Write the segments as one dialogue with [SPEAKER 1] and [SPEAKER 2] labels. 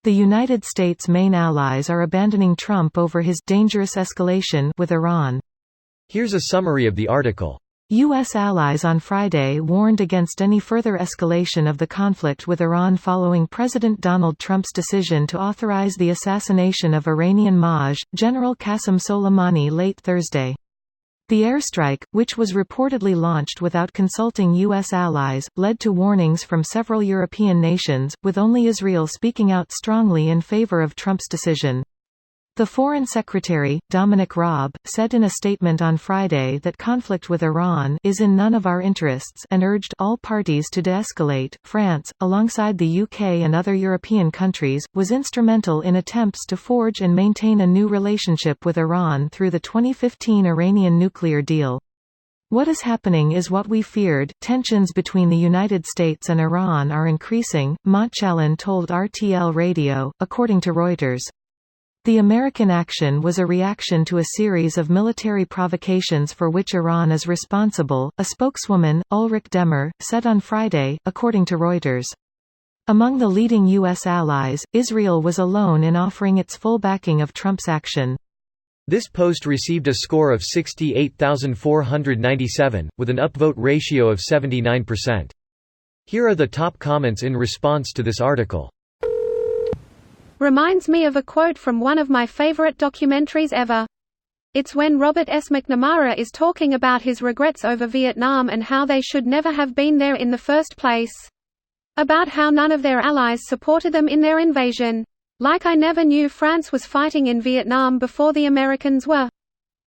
[SPEAKER 1] The United States' main allies are abandoning Trump over his dangerous escalation with Iran.
[SPEAKER 2] Here's a summary of the article.
[SPEAKER 1] U.S. allies on Friday warned against any further escalation of the conflict with Iran following President Donald Trump's decision to authorize the assassination of Iranian Maj. General Qasem Soleimani late Thursday. The airstrike, which was reportedly launched without consulting U.S. allies, led to warnings from several European nations, with only Israel speaking out strongly in favor of Trump's decision. The Foreign Secretary, Dominic Raab, said in a statement on Friday that conflict with Iran is in none of our interests and urged all parties to de-escalate. France, alongside the UK and other European countries, was instrumental in attempts to forge and maintain a new relationship with Iran through the 2015 Iranian nuclear deal. What is happening is what we feared. Tensions between the United States and Iran are increasing, Montchalin told RTL Radio, according to Reuters. The American action was a reaction to a series of military provocations for which Iran is responsible, a spokeswoman, Ulrich Demmer, said on Friday, according to Reuters. Among the leading U.S. allies, Israel was alone in offering its full backing of Trump's action.
[SPEAKER 2] This post received a score of 68,497, with an upvote ratio of 79%. Here are the top comments in response to this article.
[SPEAKER 3] Reminds me of a quote from one of my favorite documentaries ever. It's when Robert S. McNamara is talking about his regrets over Vietnam and how they should never have been there in the first place. About how none of their allies supported them in their invasion. Like I never knew France was fighting in Vietnam before the Americans were.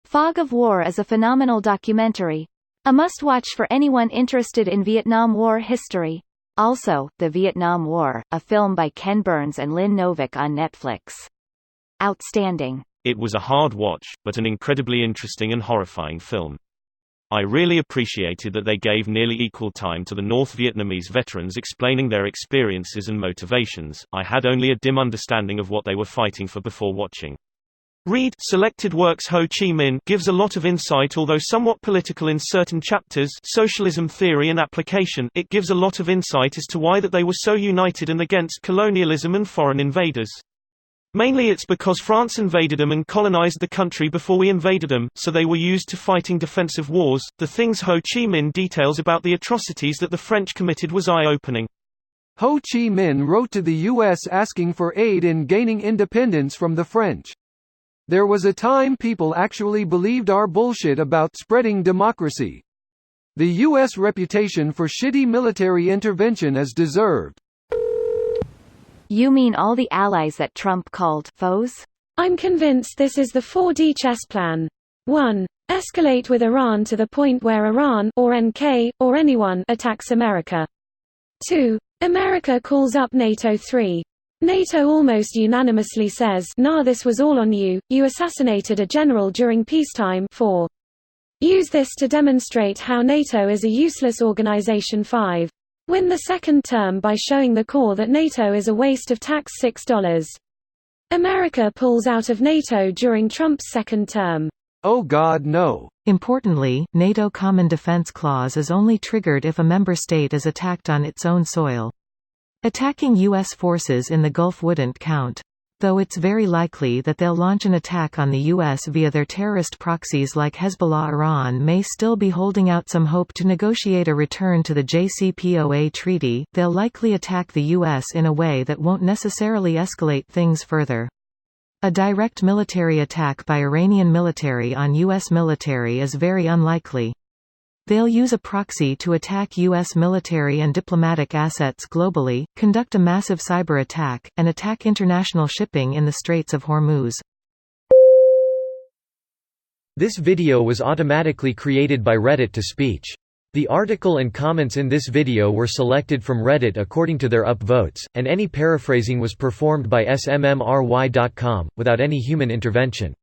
[SPEAKER 4] Fog of War is a phenomenal documentary. A must-watch for anyone interested in Vietnam War history. Also, The Vietnam War, a film by Ken Burns and Lynn Novick on Netflix. Outstanding.
[SPEAKER 5] It was a hard watch, but an incredibly interesting and horrifying film. I really appreciated that they gave nearly equal time to the North Vietnamese veterans explaining their experiences and motivations. I had only a dim understanding of what they were fighting for before watching. Read Selected Works. Ho Chi Minh gives a lot of insight, although somewhat political in certain chapters. Socialism Theory and Application. It gives a lot of insight as to why that they were so united and against colonialism and foreign invaders. Mainly it's because France invaded them and colonized the country before we invaded them, so they were used to fighting defensive wars. The things Ho Chi Minh details about the atrocities that the French committed was eye-opening.
[SPEAKER 6] Ho Chi Minh wrote to the U.S. asking for aid in gaining independence from the French. There was a time people actually believed our bullshit about spreading democracy. The U.S. reputation for shitty military intervention is deserved.
[SPEAKER 4] You mean all the allies that Trump called foes?
[SPEAKER 3] I'm convinced this is the 4D chess plan. 1. Escalate with Iran to the point where Iran, or NK, or anyone, attacks America. 2. America calls up NATO. 3. NATO almost unanimously says, "Nah, this was all on you, you assassinated a general during peacetime." 4. Use this to demonstrate how NATO is a useless organization. 5. Win the second term by showing the core that NATO is a waste of tax. $6. America pulls out of NATO during Trump's second term.
[SPEAKER 6] Oh God, no.
[SPEAKER 1] Importantly, NATO Common Defense Clause is only triggered if a member state is attacked on its own soil. Attacking U.S. forces in the Gulf wouldn't count. Though it's very likely that they'll launch an attack on the U.S. via their terrorist proxies like Hezbollah. Iran may still be holding out some hope to negotiate a return to the JCPOA treaty. They'll likely attack the U.S. in a way that won't necessarily escalate things further. A direct military attack by Iranian military on U.S. military is very unlikely. They'll use a proxy to attack U.S. military and diplomatic assets globally, conduct a massive cyber attack, and attack international shipping in the Straits of Hormuz.
[SPEAKER 2] This video was automatically created by Reddit to speech. The article and comments in this video were selected from Reddit according to their upvotes, and any paraphrasing was performed by smmry.com, without any human intervention.